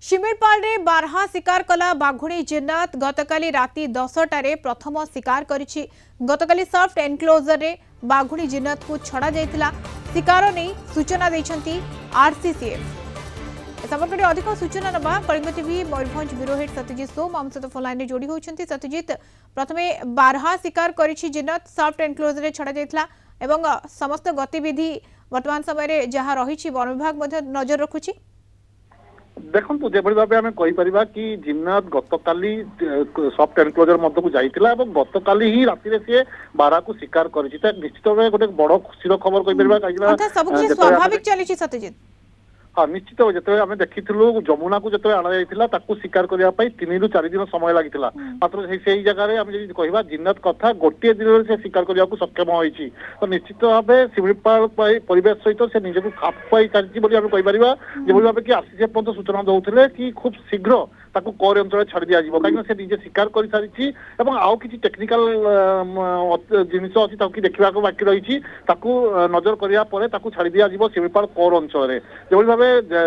शिमिरपाल रे बारहा शिकार कला बाघुणी जिन्नत गतकाली राति 10टारे प्रथम शिकार करिछि। गतकाली सॉफ्ट एनक्लोजर रे बाघुणी जिन्नत को छड़ा जाइतिला। शिकार नहीं सूचना दैछंती आरसीसीएफ। संपर्क अधिक सूचना Naba Kalinga TV Mayurbhanj bureau head Satyajit Som आम सहित फोन लाइन जोड़ी होउछंती। सत्यजित, प्रथमे बारहा शिकार करिछि जिन्नत सॉफ्ट एनक्लोजर रे छड़ा जाइतिला एवं समस्त गतिविधि वर्तमान समय रे जहा रहिछि वन विभाग मध्ये नजर रखुछि। देखो जो भाव आम कहीपर कि जिन्नत गतकाली सॉफ्ट एनक्लोजर मध्य को जाइतिला एवं गतकाली ही राति सी बारहा को शिकार करिछि। निश्चित भाव गोटे बड़ खुशी खबर कहीपर स्वाभाविक चली सत्यजित। हाँ निश्चित भाव जो आम देखी जमुना को जो आना जाता शिकार करने 3 ରୁ 4 दिन समय लगी मात्र से जगह आम कह जिन्नत कथा गोटे दिन से शिकार करने को सक्षम होती। तो निश्चित भाव शिमिरपाल परिवेश सहित से निजक खाप खुआई चलती आम कहीपर जो भाव कि आरसीसीएफ सूचना दौले कि खूब शीघ्र ताकू कोर अंचल छाड़ दिया कहीं से निजे शिकार कर सारी आउ कि टेक्निकल जिनिस अच्छी देखा बाकी रही नजर कराया छाड़ दिया शिमिरपाल कोर अंचल जो भाव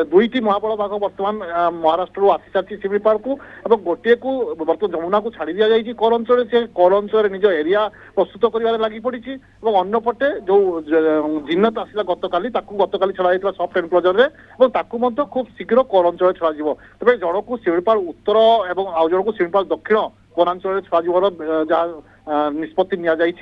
दुईटी महाबल बाघ बर्तमान महाराष्ट्र आसी सारी शिमिरपाल को गोटे को बर्तमान जमुना को छाड़ दिया जाए कोर अंचल से कोर अंचल निज एरिया प्रस्तुत कर लगी पड़ी अन्यपटे जो जिन्नत आसला गतकाली छड़ा जाता सॉफ्ट एनक्लोजर खूब शीघ्र कोर अंचल छड़ा तेज जड़ को शिमिरपाल उत्तर एवं आउ जन को शिमिरपाल दक्षिण वनांचल छड़ार जहाँ निष्पत्ति नि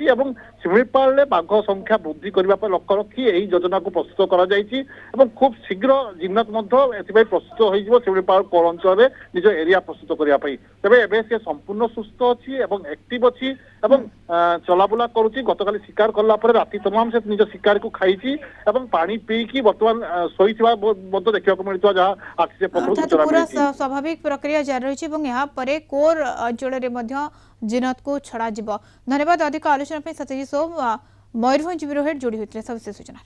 शिमिरपाल बाघ संख्या वृद्धि करने लक्ष्य रखी यही योजना को प्रस्तुत कर खूब शीघ्र जिन्नत प्रस्तुत हो शिमिरपाल कोर अंचल निज एरिया प्रस्तुत करने तेज ए संपूर्ण सुस्थ अच्छी एक्टिव अच्छी चलाबुला करुच्ची। गतकाली शिकार कलापर राति तमाम से निज शिकार को खाई पानी पीकी बर्तमान शोई देखा मिलता जहाँ आरसीसीएफ स्वाभाविक प्रक्रिया जारी रही कोर अंचल जिन्नत को छड़ा। धन्यवाद अधिक आलोचना सत्यजित सोम मयूरभंज ब्यूरो हेड जोड़ी होते सविशेष सूचना।